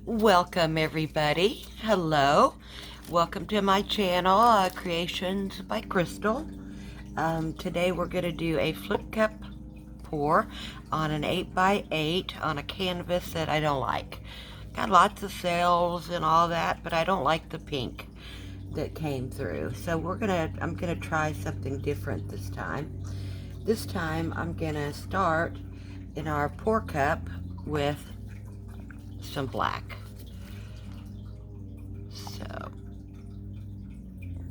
Welcome everybody. Hello. Welcome to my channel, Creations by Crystal. Today we're going to do a flip cup pour on an 8x8 on a canvas that I don't like. Got lots of cells and all that, but I don't like the pink that came through. So I'm gonna try something different this time. This time I'm gonna start in our pour cup with some black. So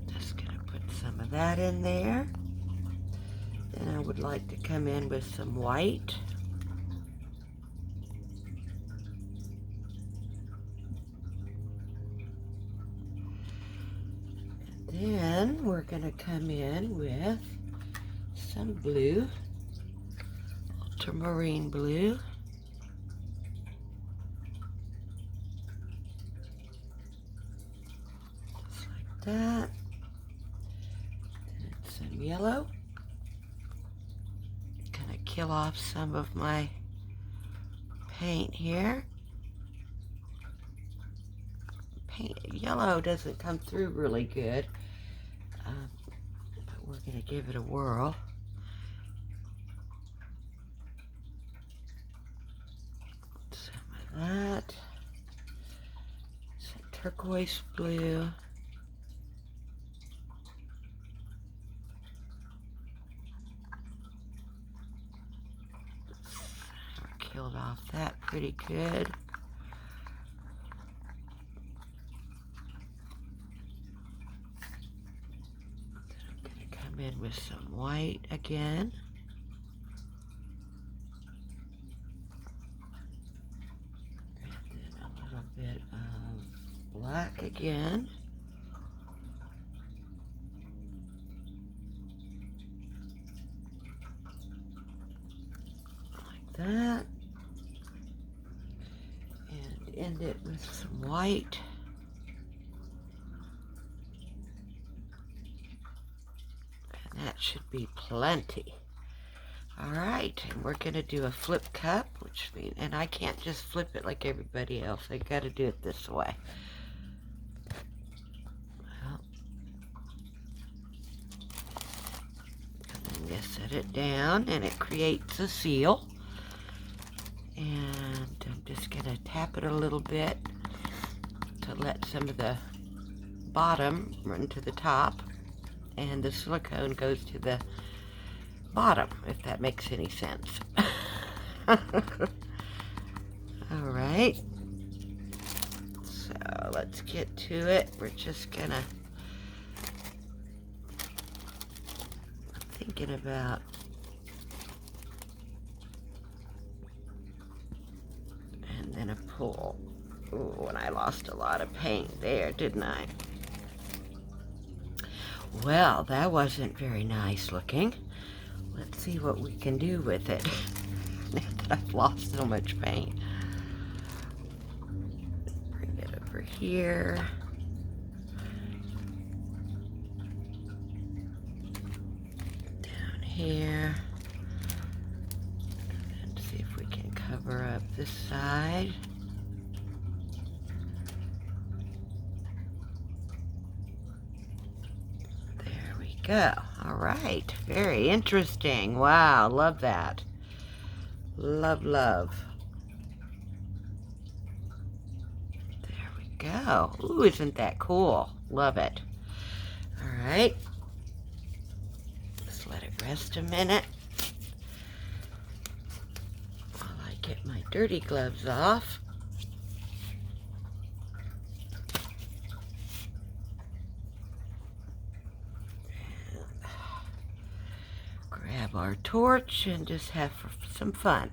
just gonna put some of that in there. Then I would like to come in with some white. And then we're gonna come in with some blue, ultramarine blue. That, and some yellow. Gonna kill off some of my paint here. Yellow doesn't come through really good, but we're gonna give it a whirl. Some of that, some turquoise blue. Killed off that pretty good. Then I'm going to come in with some white again. And then a little bit of black again. Like that. End it with some white. And that should be plenty. Alright, and we're going to do a flip cup, which means, and I can't just flip it like everybody else. I got to do it this way. Well, and then you set it down and it creates a seal. And I'm just going to tap it a little bit to let some of the bottom run to the top, and the silicone goes to the bottom, if that makes any sense. Alright, so let's get to it. We're just going to, thinking about and a pull. Ooh, and I lost a lot of paint there, didn't I? Well, that wasn't very nice looking. Let's see what we can do with it now that I've lost so much paint. Bring it over here. Down here. Cover up this side. There we go. All right. Very interesting. Wow. Love that. Love, love. There we go. Ooh, isn't that cool? Love it. All right. Just let it rest a minute. Get my dirty gloves off. Grab our torch and just have some fun.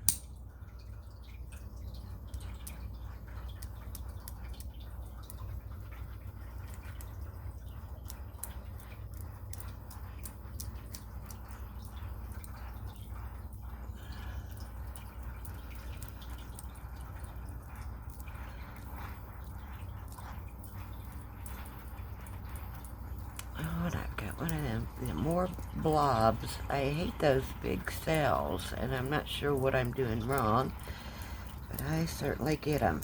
One of them more blobs. I hate those big cells, and I'm not sure what I'm doing wrong, but I certainly get them.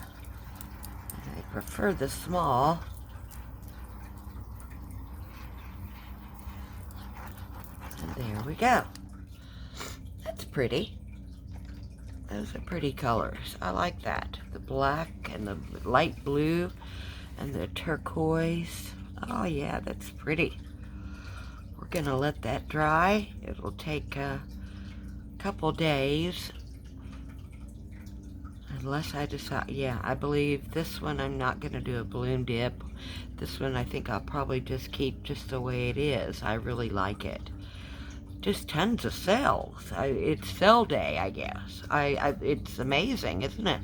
prefer the small. And there we go. That's pretty. Those are pretty colors. I like that. The black and the light blue and the turquoise. Oh yeah, that's pretty. We're gonna let that dry. It'll take a couple days. Unless I decide, yeah, I believe this one I'm not gonna do a balloon dip. This one I think I'll probably just keep just the way it is. I really like it. Just tons of cells. It's cell day, I guess. It's amazing, isn't it?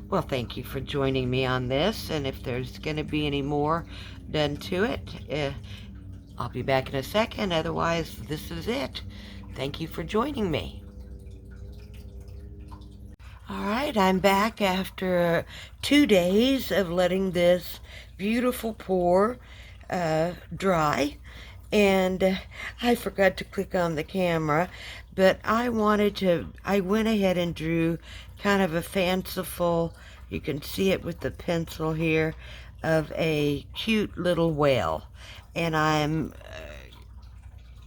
Well, thank you for joining me on this, and if there's going to be any more done to it, I'll be back in a second. Otherwise, this is it. Thank you for joining me. All right, I'm back after 2 days of letting this beautiful pour dry. And I forgot to click on the camera, but I went ahead and drew kind of a fanciful, you can see it with the pencil here, of a cute little whale. And I'm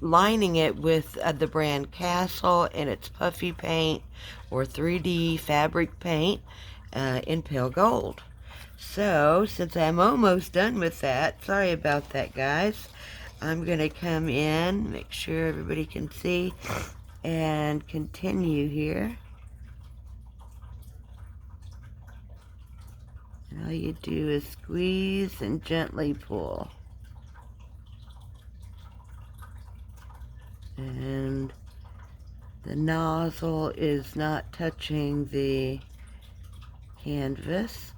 lining it with the brand Castle, and it's puffy paint or 3D fabric paint in pale gold. So, since I'm almost done with that, sorry about that, guys, I'm going to come in, make sure everybody can see, and continue here. And all you do is squeeze and gently pull. And the nozzle is not touching the canvas.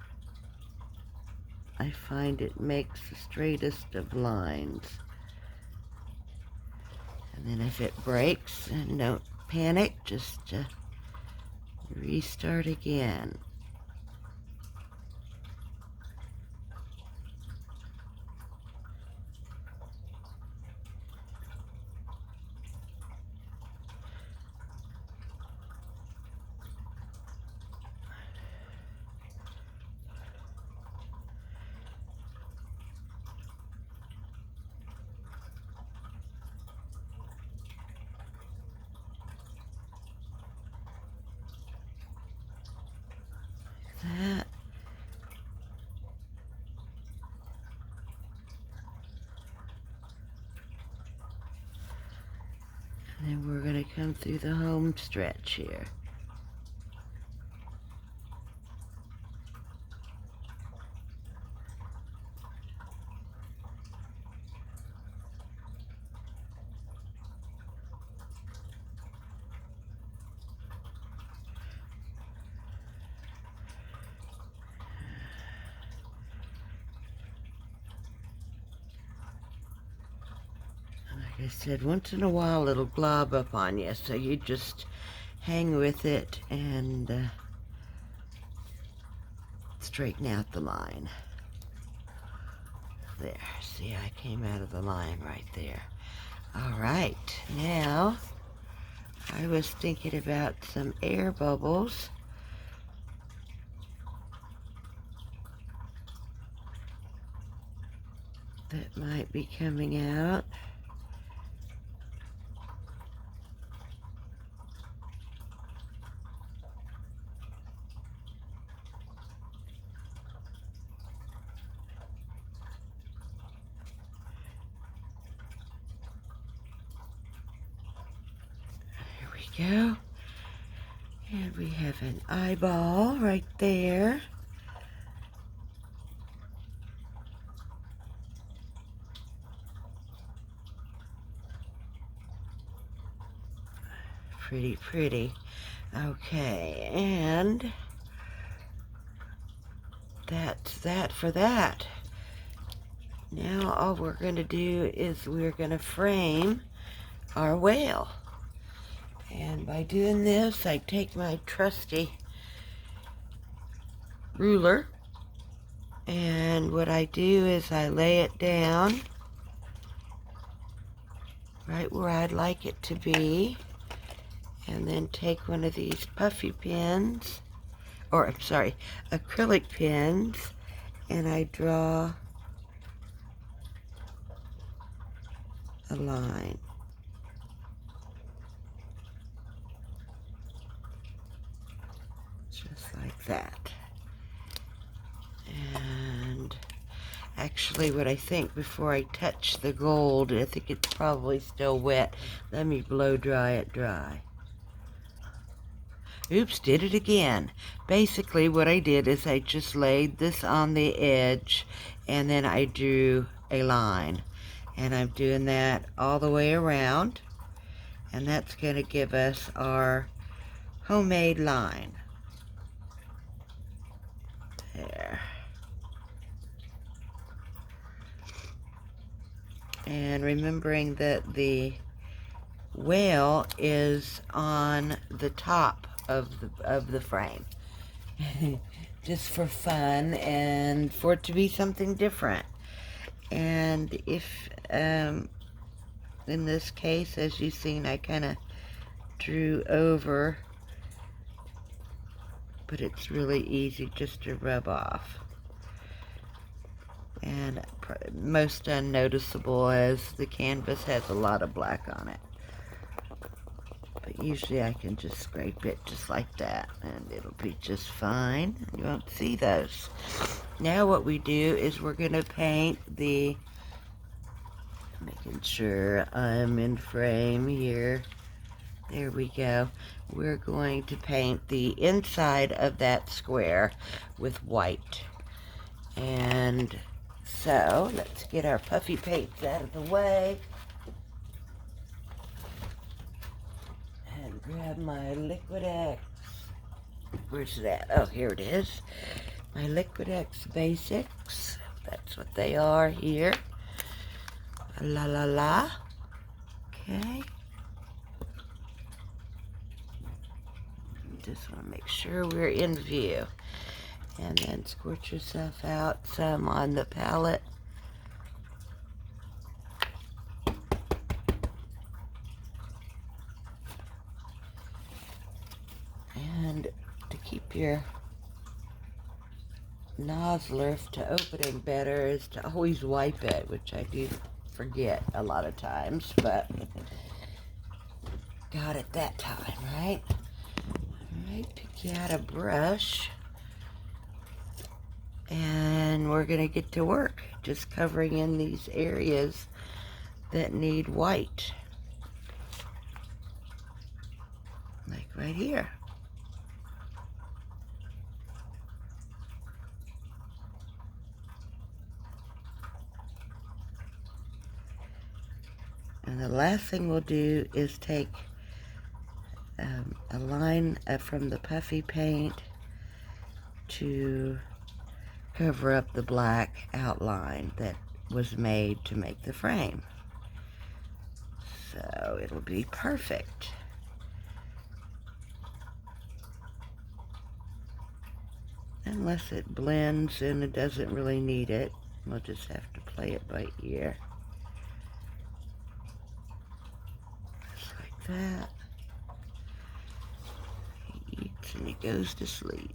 I find it makes the straightest of lines. And then if it breaks, and don't panic, just restart again. That. And then we're going to come through the home stretch here. Like I said, once in a while it'll glob up on you, so you just hang with it and straighten out the line. There, see, I came out of the line right there. All right, now I was thinking about some air bubbles. That might be coming out. Go. And we have an eyeball right there. Pretty, pretty. Okay, and that's that for that. Now all we're going to do is we're going to frame our whale. And by doing this, I take my trusty ruler, and what I do is I lay it down right where I'd like it to be, and then take one of these puffy pins, or I'm sorry, acrylic pins, and I draw a line. Just like that. And actually, what I think, before I touch the gold, I think it's probably still wet. Let me blow dry it dry. Oops, did it again. Basically, what I did is I just laid this on the edge, and then I drew a line. And I'm doing that all the way around, and that's going to give us our homemade line. There. And remembering that the whale is on the top of the frame. Just for fun and for it to be something different. And if, in this case, as you've seen, I kind of drew over, but it's really easy just to rub off. And most unnoticeable, as the canvas has a lot of black on it. But usually I can just scrape it just like that, and it'll be just fine. You won't see those. Now what we do is we're going to paint the, making sure I'm in frame here. There we go. We're going to paint the inside of that square with white. And so let's get our puffy paints out of the way. And grab my Liquitex. Where's that? Oh, here it is. My Liquitex Basics. That's what they are here. La la la. Okay. Just want to make sure we're in view. And then squirt yourself out some on the palette. And to keep your nozzler to opening better is to always wipe it, which I do forget a lot of times, but got it that time, right? Alright, pick you out a brush, and we're going to get to work just covering in these areas that need white, like right here. And the last thing we'll do is take a line from the puffy paint to cover up the black outline that was made to make the frame. So it'll be perfect. Unless it blends and it doesn't really need it. We'll just have to play it by ear. Just like that. He eats and he goes to sleep.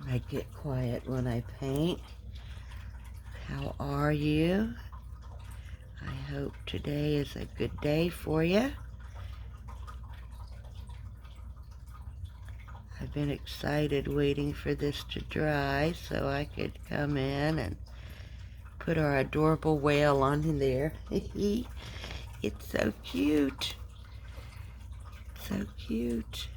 I get quiet when I paint. How are you? I hope today is a good day for you. I've been excited waiting for this to dry so I could come in and put our adorable whale on in there. It's so cute. So cute.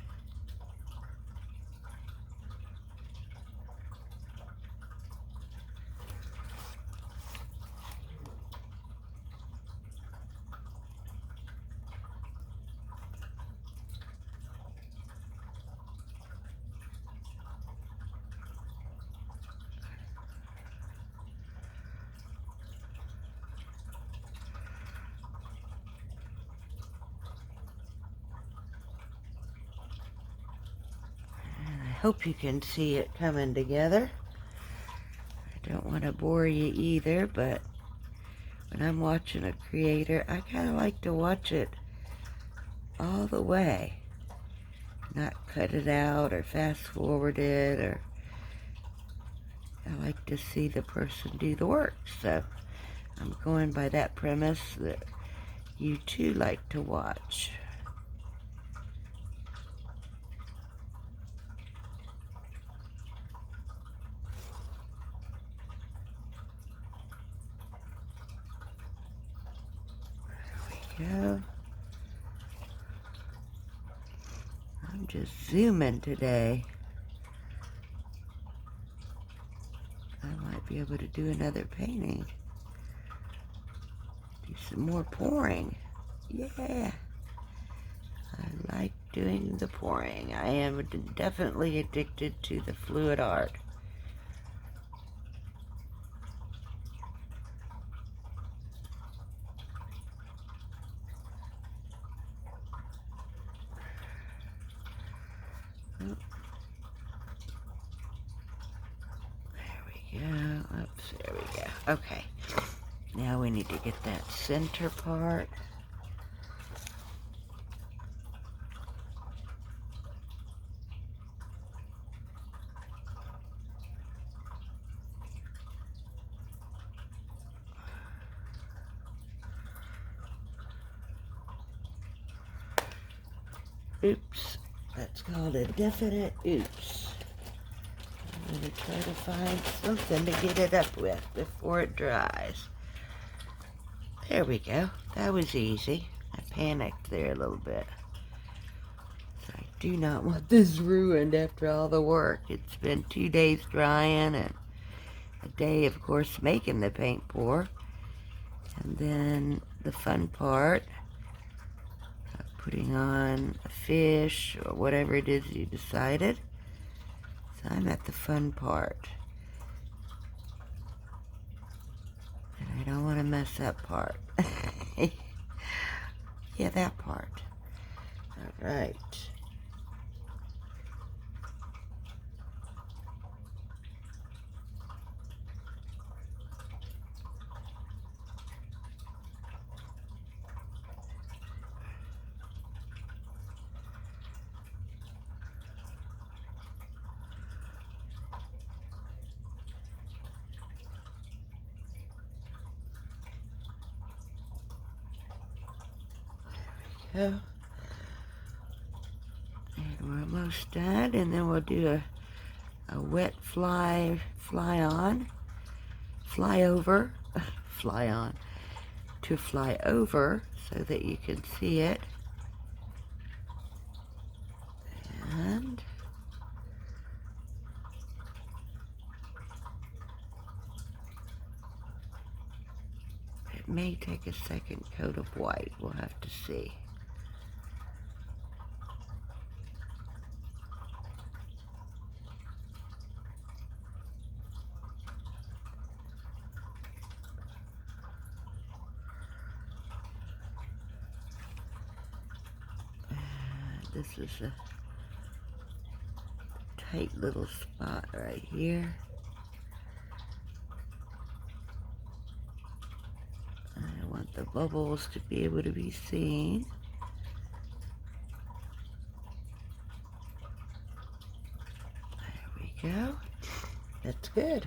hope you can see it coming together. I don't want to bore you either, but when I'm watching a creator, I kind of like to watch it all the way. Not cut it out or fast forward it, or I like to see the person do the work. So I'm going by that premise that you too like to watch. There we go. I'm just zooming today. I might be able to do another painting. Do some more pouring. Yeah. I like doing the pouring. I am definitely addicted to the fluid art. Oh. There we go. Oops, there we go. Okay. Now we need to get that center part. Oops. That's called a definite oops. I'm going to try to find something to get it up with before it dries. There we go. That was easy. I panicked there a little bit. So I do not want this ruined after all the work. It's been 2 days drying and a day, of course, making the paint pour. And then the fun part, putting on a fish or whatever it is you decided. So I'm at the fun part. And I don't want to mess that part. Yeah, that part. All right. Go. And we're almost done, and then we'll do a wet fly on, fly over, fly on, to fly over so that you can see it. And it may take a second coat of white, we'll have to see. This is a tight little spot right here. I want the bubbles to be able to be seen. There we go. That's good.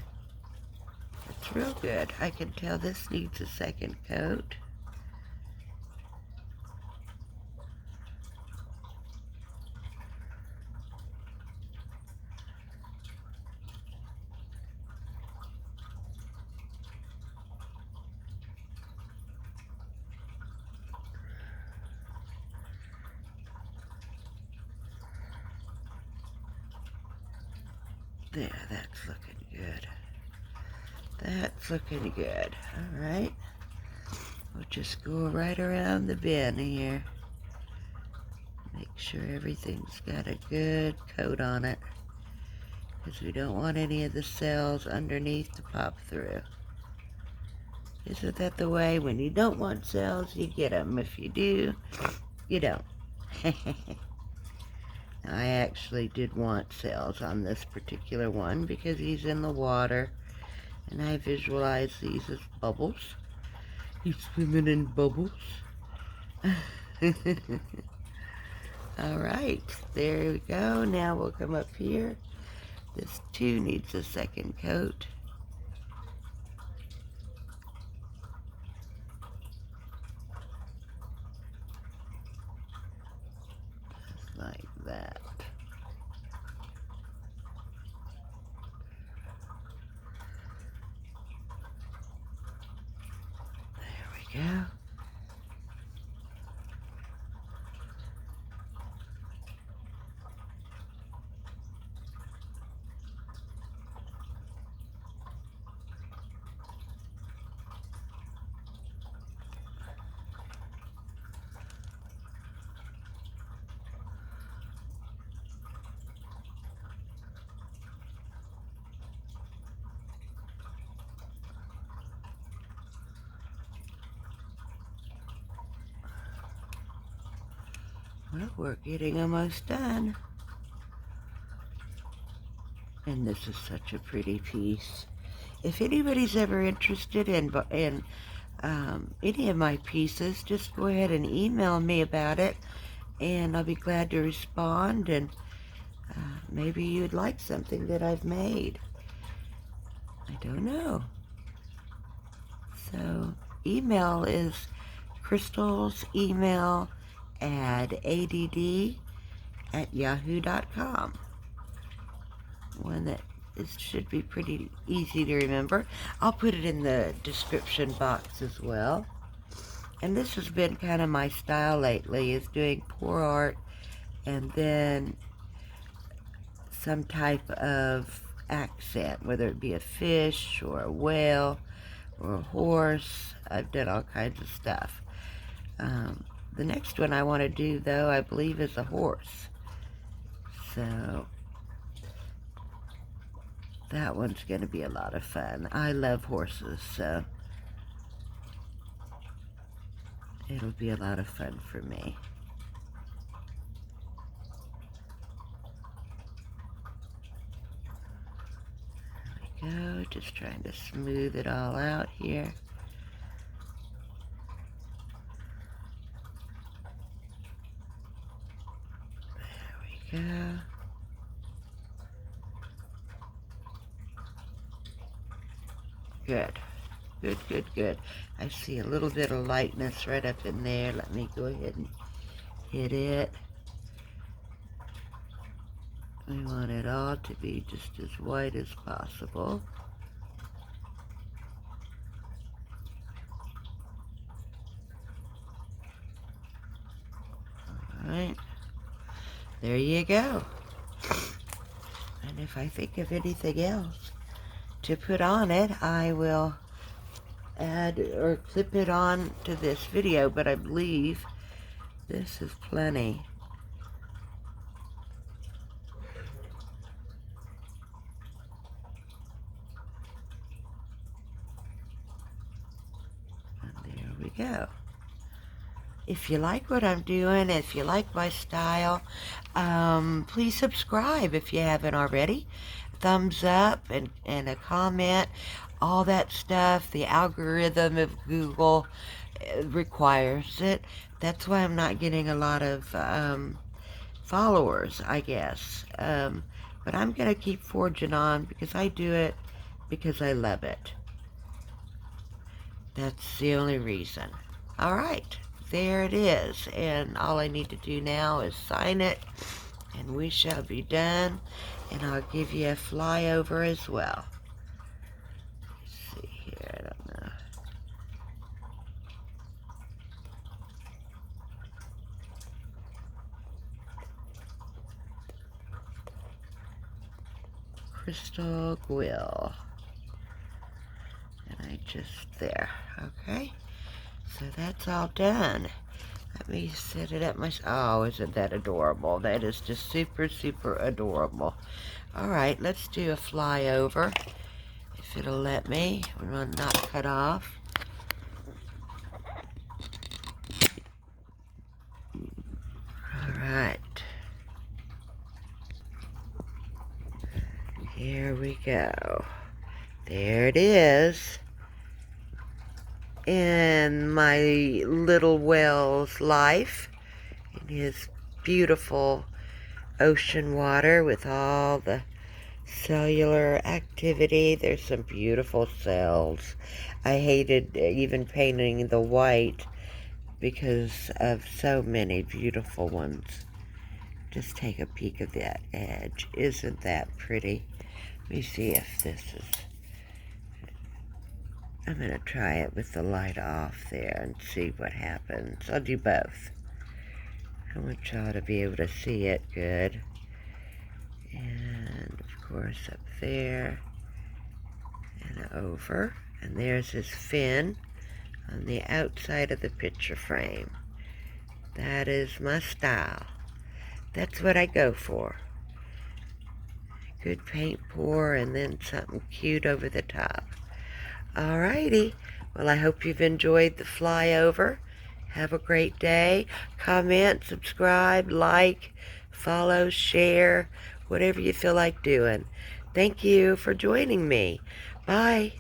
That's real good. I can tell this needs a second coat. There, that's looking good. That's looking good. All right. We'll just go right around the bin here. Make sure everything's got a good coat on it, because we don't want any of the cells underneath to pop through. Isn't that the way? When you don't want cells, you get them. If you do, you don't. I actually did want cells on this particular one because he's in the water, and I visualize these as bubbles. He's swimming in bubbles. Alright, there we go. Now we'll come up here. This too needs a second coat. Just like that. There we go. Well, we're getting almost done. And this is such a pretty piece. If anybody's ever interested in any of my pieces, just go ahead and email me about it, and I'll be glad to respond, and maybe you'd like something that I've made. I don't know. So, email is Crystal's email add@yahoo.com. One that should be pretty easy to remember. I'll put it in the description box as well. And this has been kind of my style lately, is doing POURART and then some type of accent, whether it be a fish or a whale or a horse. I've done all kinds of stuff. The next one I want to do, though, I believe is a horse. So that one's going to be a lot of fun. I love horses, so it'll be a lot of fun for me. There we go, just trying to smooth it all out here. There we go. Good. Good, good, good. I see a little bit of lightness right up in there. Let me go ahead and hit it. We want it all to be just as white as possible. Alright. There you go. And if I think of anything else to put on it, I will add or clip it on to this video, but I believe this is plenty. And there we go. If you like what I'm doing, if you like my style, please subscribe if you haven't already. Thumbs up and a comment, all that stuff. The algorithm of Google requires it. That's why I'm not getting a lot of followers, I guess. But I'm going to keep forging on because I do it because I love it. That's the only reason. All right, there it is. And all I need to do now is sign it, and we shall be done. And I'll give you a flyover as well. Let's see here, I don't know. Crystal Guill. And I just, there, okay? So that's all done. Let me set it up myself. Oh, isn't that adorable? That is just super, super adorable. All right, let's do a flyover, if it'll let me. We want to not cut off. All right. There we go. There it is. In my little whale's life, in his beautiful ocean water with all the cellular activity. There's some beautiful cells. I hated even painting the white because of so many beautiful ones. Just take a peek of that edge. Isn't that pretty? Let me see if this is... I'm going to try it with the light off there and see what happens. I'll do both. I want y'all to be able to see it good. And of course up there and over. And there's his fin on the outside of the picture frame. That is my style. That's what I go for. Good paint pour and then something cute over the top. Alrighty. Well, I hope you've enjoyed the flyover. Have a great day. Comment, subscribe, like, follow, share, whatever you feel like doing. Thank you for joining me. Bye.